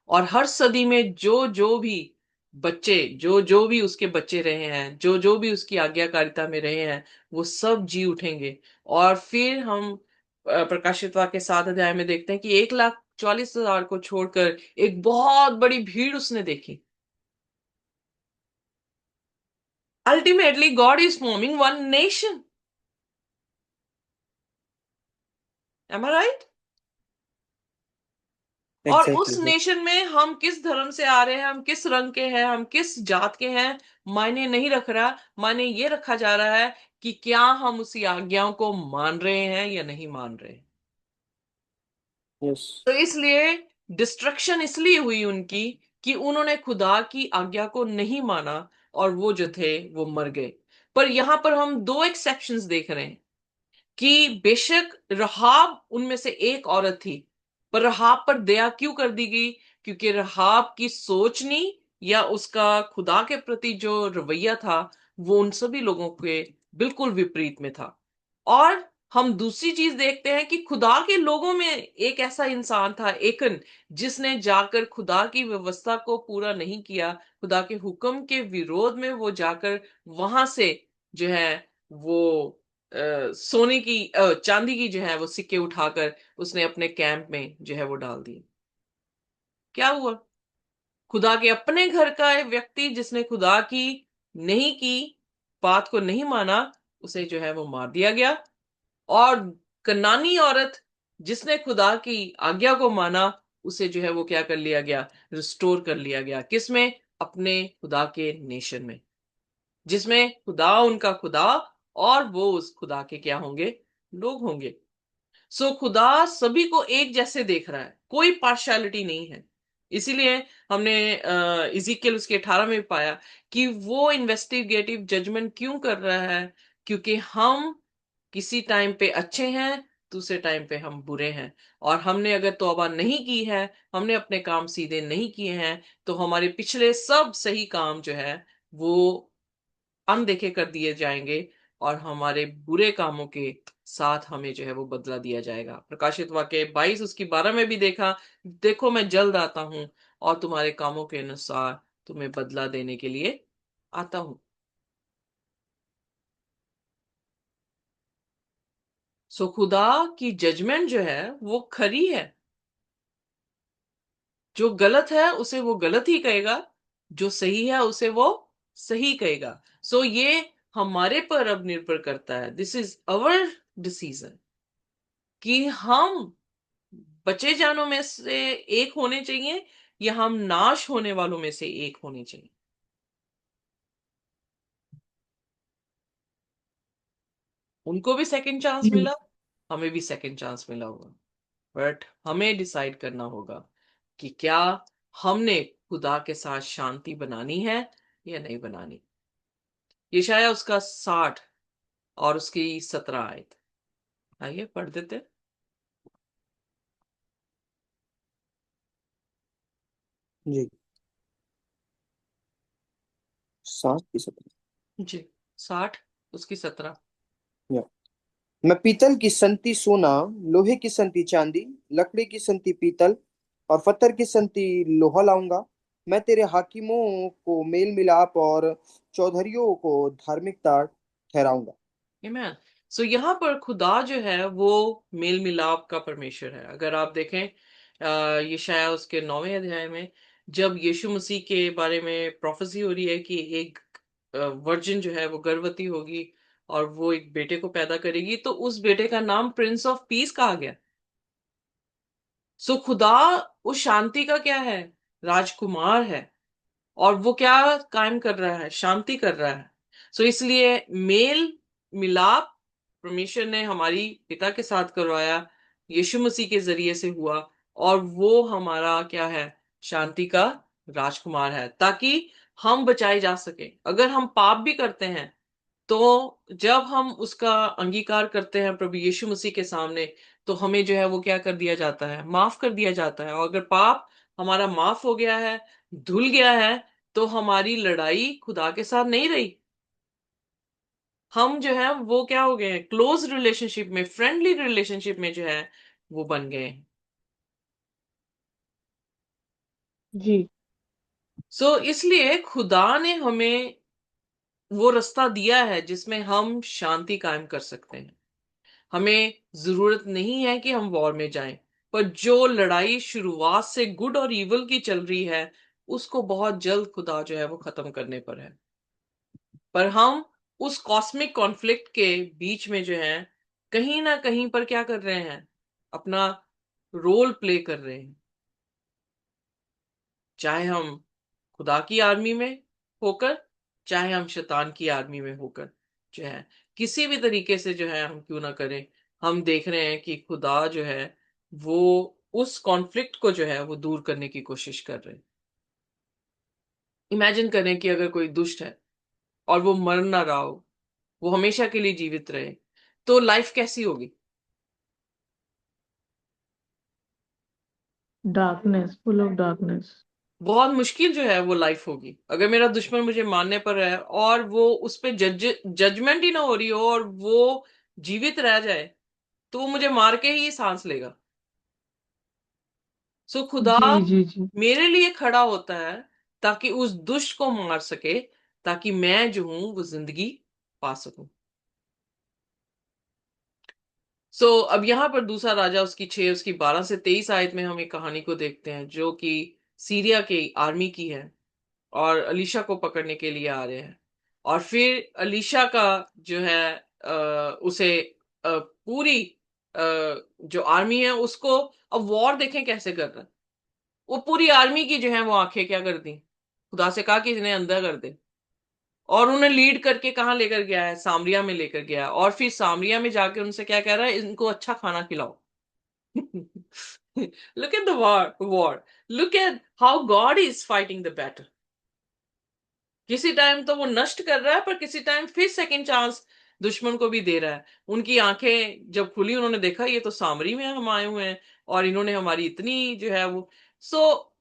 और हर सदी में जो जो भी बच्चे, जो जो भी उसके बच्चे रहे हैं, जो जो भी उसकी आज्ञाकारिता में रहे हैं, वो सब जी उठेंगे। और फिर हम प्रकाशित वाक्य 7 अध्याय में देखते हैं कि 1,44,000 को छोड़कर एक बहुत बड़ी भीड़ उसने देखी। Ultimately God is forming one nation. Am I right? और उस एग्जैक्टली। नेशन में हम किस धर्म से आ रहे हैं, हम किस रंग के हैं, हम किस जात के हैं, मायने नहीं रख रहा। मायने ये रखा जा रहा है कि क्या हम उसी आज्ञाओं को मान रहे हैं या नहीं मान रहे। यस। तो इसलिए डिस्ट्रक्शन इसलिए हुई उनकी कि उन्होंने खुदा की आज्ञा को नहीं माना। और वो जो थे वो मर गए। पर यहां पर हम दो एक्सेप्शंस देख रहे हैं कि बेशक रहाब उनमें से एक औरत थी, पर रहाब पर दया क्यों कर दी गई? क्योंकि रहाब की सोचनी या उसका खुदा के प्रति जो रवैया था, वो उन सभी लोगों के बिल्कुल विपरीत में था। और हम दूसरी चीज देखते हैं कि खुदा के लोगों में एक ऐसा इंसान था, एकन, जिसने जाकर खुदा की व्यवस्था को पूरा नहीं किया। खुदा के हुक्म के विरोध में वो जाकर वहां से जो है वो सोने की चांदी की जो है वो सिक्के उठाकर उसने अपने कैंप में जो है वो डाल दिए। क्या हुआ? खुदा के अपने घर का एक व्यक्ति जिसने खुदा की नहीं की, बात को नहीं माना, उसे जो है वो मार दिया गया। और कनानी औरत जिसने खुदा की आज्ञा को माना, उसे जो है वो क्या कर लिया गया? रिस्टोर कर लिया गया। किसमें? अपने खुदा के नेशन में, जिसमें खुदा उनका खुदा और वो उस खुदा के क्या होंगे? लोग होंगे। सो खुदा सभी को एक जैसे देख रहा है, कोई पार्शियलिटी नहीं है। इसीलिए हमने इजिकियल उसके 18 में पाया कि वो इन्वेस्टिगेटिव जजमेंट क्यों कर रहा है? क्योंकि हम किसी टाइम पे अच्छे हैं दूसरे टाइम पे हम बुरे हैं, और हमने अगर तौबा नहीं की है, हमने अपने काम सीधे नहीं किए हैं, तो हमारे पिछले सब सही काम जो है वो अनदेखे कर दिए जाएंगे, और हमारे बुरे कामों के साथ हमें जो है वो बदला दिया जाएगा। प्रकाशित वाक्य 22 उसकी 12 में भी देखा, देखो मैं जल्द आता हूं और तुम्हारे कामों के अनुसार तुम्हें बदला देने के लिए आता हूं। सो खुदा की जजमेंट जो है वो खरी है। जो गलत है उसे वो गलत ही कहेगा, जो सही है उसे वो सही कहेगा। सो ये हमारे पर अब निर्भर करता है, दिस इज अवर डिसीजन, कि हम बचे जानों में से एक होने चाहिए या हम नाश होने वालों में से एक होने चाहिए। उनको भी सेकंड चांस जी। मिला, हमें भी सेकंड चांस मिला होगा, बट हमें डिसाइड करना होगा कि क्या हमने खुदा के साथ शांति बनानी है या नहीं बनानी। यशायाह उसका 60 और उसकी 17 आयत, आइए पढ़ देते। जी, 7 की 17। जी, 60 उसकी 17। या, मैं पीतल की संति सोना, लोहे की संति चांदी, लकड़ी की संति पीतल और पत्थर की संति लोहा लाऊंगा। मैं तेरे हाकिमों को मेल मिलाप और चौधरियों को धार्मिकता ठहराऊंगा। आमेन। सो यहाँ पर खुदा जो है वो मेल मिलाप का परमेश्वर है। अगर आप देखें यशायाह उसके 9वें अध्याय में, जब यीशु मसीह के बारे में प्रोफेसी हो रही है कि एक वर्जिन जो है वो गर्भवती होगी और वो एक बेटे को पैदा करेगी, तो उस बेटे का नाम प्रिंस ऑफ पीस कहा गया। सो खुदा उस शांति का क्या है, राजकुमार है, और वो क्या कायम कर रहा है, शांति कर रहा है। सो इसलिए मेल मिलाप परमेश्वर ने हमारी पिता के साथ करवाया, यीशु मसीह के जरिए से हुआ, और वो हमारा क्या है, शांति का राजकुमार है, ताकि हम बचाए जा सके। अगर हम पाप भी करते हैं, तो जब हम उसका अंगीकार करते हैं प्रभु यीशु मसीह के सामने, तो हमें जो है वो क्या कर दिया जाता है, माफ कर दिया जाता है। और अगर पाप हमारा माफ हो गया है, धुल गया है, तो हमारी लड़ाई खुदा के साथ नहीं रही। हम जो है वो क्या हो गए हैं, क्लोज रिलेशनशिप में, फ्रेंडली रिलेशनशिप में जो है वो बन गए हैं। जी। सो इसलिए खुदा ने हमें वो रास्ता दिया है जिसमें हम शांति कायम कर सकते हैं। हमें जरूरत नहीं है कि हम वॉर में जाएं, पर जो लड़ाई शुरुआत से गुड और इवल की चल रही है, उसको बहुत जल्द खुदा जो है वो खत्म करने पर है। पर हम उस कॉस्मिक कॉन्फ्लिक्ट के बीच में जो है कहीं ना कहीं पर क्या कर रहे हैं, अपना रोल प्ले कर रहे हैं। चाहे हम खुदा की आर्मी में होकर, चाहे हम शैतान की आर्मी में होकर, जो है किसी भी तरीके से जो है हम क्यों ना करें, हम देख रहे हैं कि खुदा जो है वो उस कॉन्फ्लिक्ट को जो है वो दूर करने की कोशिश कर रहे हैं। इमेजिन करें कि अगर कोई दुष्ट है और वो मर ना रहा हो, वो हमेशा के लिए जीवित रहे, तो लाइफ कैसी होगी। Darkness, full of darkness. बहुत मुश्किल जो है वो लाइफ होगी। अगर मेरा दुश्मन मुझे मारने पर है और वो उस पे जजमेंट ही ना हो रही हो और वो जीवित रह जाए, तो वो मुझे मार के ही सांस लेगा। सो खुदा जी जी जी। मेरे लिए खड़ा होता है ताकि उस दुष्ट को मार सके, ताकि मैं जो हूं वो जिंदगी पा सकूं। अब यहां पर दूसरा राजा उसकी 6 उसकी 12 से 23 आयत में हम एक कहानी को देखते हैं जो कि सीरिया के आर्मी की है, और अलीशा को पकड़ने के लिए आ रहे हैं। और फिर अलीशा का जो है उसे पूरी जो आर्मी है उसको, अब वॉर देखें कैसे कर रहा है, वो पूरी आर्मी की जो है वो आंखें क्या कर दी, खुदा से कहा कि इन्हें अंधा कर दे, और उन्हें लीड करके कहाँ लेकर गया है, सामरिया में लेकर गया, और फिर सामरिया में जाके उनसे क्या कह रहा है, इनको अच्छा खाना खिलाओ। Look at the war. Look at how God is fighting the battle. किसी टाइम तो वो नष्ट कर रहा है, पर किसी टाइम फिर सेकंड चांस दुश्मन को भी दे रहा है। उनकी आंखें जब खुली, उन्होंने देखा ये तो सामरी में हम आए हुए हैं और इन्होंने हमारी इतनी जो है वो, सो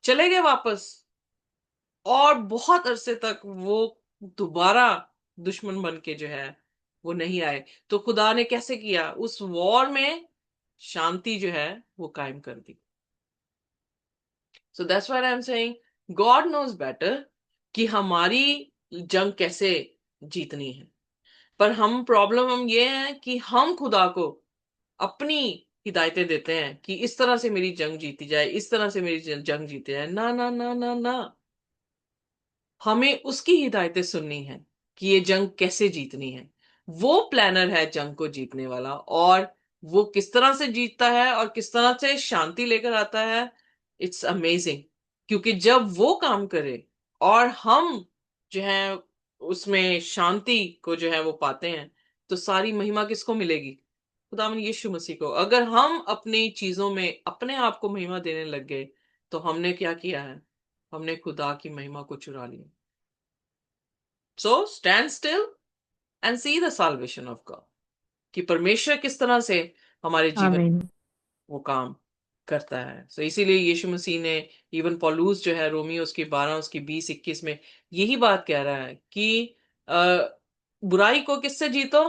चले गए वापस। और बहुत अरसे तक वो दोबारा दुश्मन बन के जो है वो नहीं आए। तो खुदा ने कैसे किया, उस वॉर में शांति जो है वो कायम कर दी। So that's why I am saying God knows better कि हमारी जंग कैसे जीतनी है। पर हम ये है कि हम खुदा को अपनी हिदायतें देते हैं कि इस तरह से मेरी जंग जीती जाए, इस तरह से मेरी जंग जीती जाए। ना ना ना ना ना, हमें उसकी हिदायतें सुननी है कि ये जंग कैसे जीतनी है। वो प्लानर है जंग को जीतने वाला, और वो किस तरह से जीतता है और किस तरह से शांति लेकर आता है, इट्स अमेजिंग। क्योंकि जब वो काम करे और हम जो है उसमें शांति को जो है वो पाते हैं, तो सारी महिमा किसको मिलेगी? खुदावन यीशु मसीह को। अगर हम अपनी चीजों में अपने आप को महिमा देने लग गए, तो हमने क्या किया है? हमने खुदा की महिमा को चुरा लिया। So stand still and see the salvation of God, कि परमेश्वर किस तरह से हमारे जीवन आमीन। वो काम करता है। सो इसीलिए यीशु मसीह ने, इवन पौलुस जो है रोमियो उसकी 12 उसकी 20-21 में यही बात कह रहा है कि बुराई को किससे जीतो?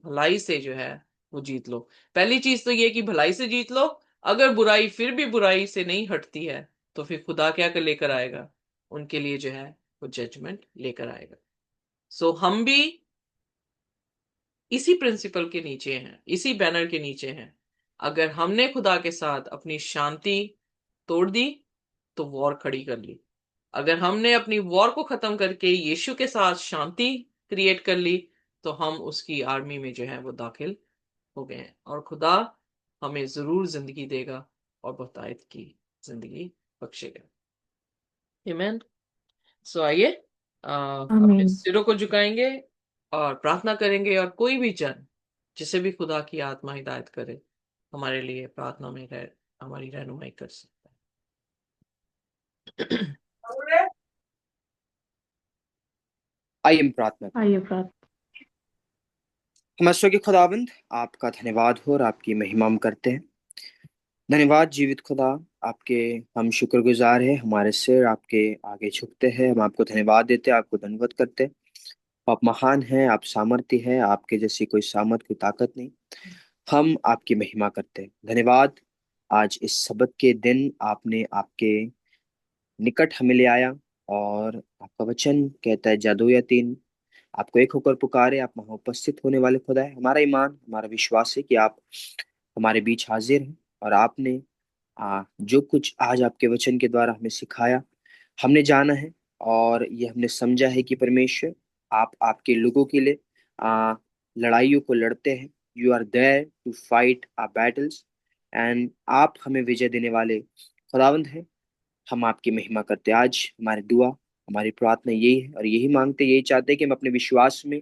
भलाई से जो है वो जीत लो। पहली चीज तो ये कि भलाई से जीत लो। अगर बुराई फिर भी बुराई से नहीं हटती है, तो फिर खुदा क्या कर लेकर आएगा? उनके लिए जो है वो जजमेंट लेकर आएगा। सो हम भी इसी प्रिंसिपल के नीचे हैं, इसी बैनर के नीचे हैं। अगर हमने खुदा के साथ अपनी शांति तोड़ दी, तो वॉर खड़ी कर ली। अगर हमने अपनी वॉर को खत्म करके यीशु के साथ शांति क्रिएट कर ली, तो हम उसकी आर्मी में जो है वो दाखिल हो गए हैं। और खुदा हमें जरूर जिंदगी देगा और बहुतायत की जिंदगी बख्शेगा। आमीन। सो आइए अपने आमीन। सिरों को झुकाएंगे और प्रार्थना करेंगे, और कोई भी जन जिसे भी खुदा की आत्मा हिदायत करे, हमारे लिए प्रार्थना में हमारी रहनुमाई कर सकता है। आइए हम प्रार्थना करें। आइए प्रार्थना। हमारे के खुदाबंद, आपका धन्यवाद हो और आपकी महिमा हम करते हैं। धन्यवाद जीवित खुदा, आपके हम शुक्रगुजार हैं। हमारे सिर आपके आगे झुकते हैं, हम आपको धन्यवाद देते हैं, आपको धन्यवाद करते हैं। आप महान हैं, आप सामर्थ्य हैं, आपके जैसी कोई सामर्थ कोई ताकत नहीं। हम आपकी महिमा करते हैं। धन्यवाद, आज इस सबत के दिन आपने आपके निकट हमें ले आया, और आपका वचन कहता है जादू या तीन आपको एक होकर पुकारे, आप वहां उपस्थित होने वाले खुदा है। हमारा ईमान हमारा विश्वास है कि आप हमारे बीच हाजिर हैं, और आपने जो कुछ आज आपके वचन के द्वारा हमें सिखाया, हमने जाना है, और ये हमने समझा है कि परमेश्वर आप आपके लोगों के लिए लड़ाइयों को लड़ते हैं। You are there to fight our battles, and आप हमें विजय देने वाले खुदावंद हैं। हम आपकी महिमा करते हैं। आज हमारी दुआ हमारी प्रार्थना यही है, और यही मांगते यही चाहते हैं कि हम अपने विश्वास में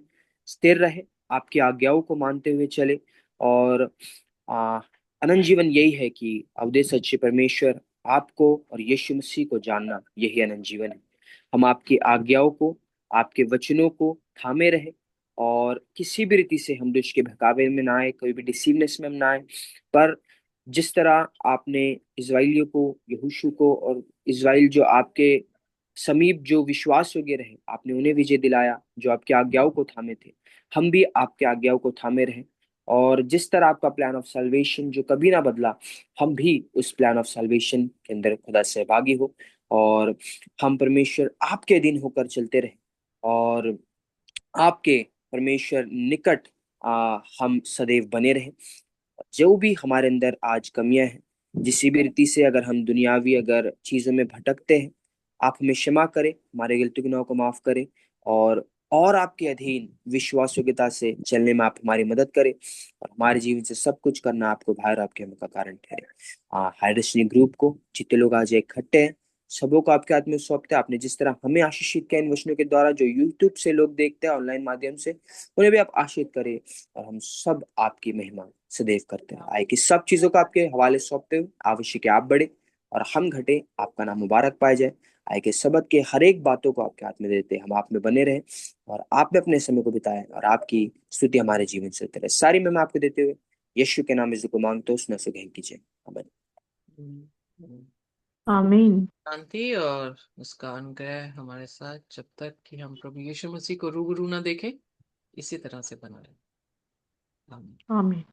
स्थिर रहे, आपकी आज्ञाओं को मानते हुए चले। और आ, अनंत जीवन यही है कि अवदे सच्चे परमेश्वर आपको और यीशु मसीह को जानना, यही अनंत जीवन है। हम आपकी आज्ञाओं को आपके वचनों को थामे रहे, और किसी भी रीति से हम दुष्ट के बहकावे में ना आए, कोई भी डिसीवनेस में हम ना आए। पर जिस तरह आपने इजराइलियों को, यहोशू को, और इजराइल जो आपके समीप जो विश्वास योग्य रहे, आपने उन्हें विजय दिलाया जो आपकी आज्ञाओं को थामे थे। हम भी आपके आज्ञाओं को थामे रहे, और जिस तरह आपका प्लान ऑफ सल्वेशन जो कभी ना बदला, हम भी उस प्लान ऑफ सल्वेशन के अंदर खुदा सहभागी हो, और हम परमेश्वर आपके अधीन होकर चलते रहे, और आपके परमेश्वर निकट हम सदैव बने रहे। जो भी हमारे अंदर आज कमियां हैं, जिस भी रीति से अगर हम दुनियावी अगर चीजों में भटकते हैं, आप हमें क्षमा करें, हमारे गलती गुनाहों को माफ करें, और आपके अधीन विश्वास योग्यता से चलने में आप हमारी मदद करें, और हमारे जीवन से सब कुछ करना आपको बाहर आपके हम का कारण ठहरे। हाई रेस्लिंग ग्रुप को जितने लोग आज इकट्ठे हैं, सबों को आपके हाथ में सौंपते हैं। आपने जिस तरह हमें आशीषित किया इन वचनों के द्वारा, जो यूट्यूब से लोग देखते हैं ऑनलाइन माध्यम से, उन्हें भी आप आशीष करें, और हम सब आपकी महिमा सदैव करते हैं। आए कि सब चीजों को आपके हवाले सौंपते हुए, आवश्यक है आप बढ़े और हम घटे, आपका नाम मुबारक पाया जाए। आए कि सबत के हर एक बातों को आपके हाथ में देते हम आप में बने रहे और आप में अपने समय को बिताएं और आपकी स्तुति हमारे जीवन से होती रहे। सारी मैं आपको देते हुए यीशु के नाम में को मांगते हो उसने से ग्रहण कीजिए। आमीन। हम्म। आमीन। शांति और उसका अनुग्रह हमारे साथ जब तक कि हम प्रभु यीशु मसीह को रूबरू ना देखें इसी तरह से बना रहे। आमीन। आमीन।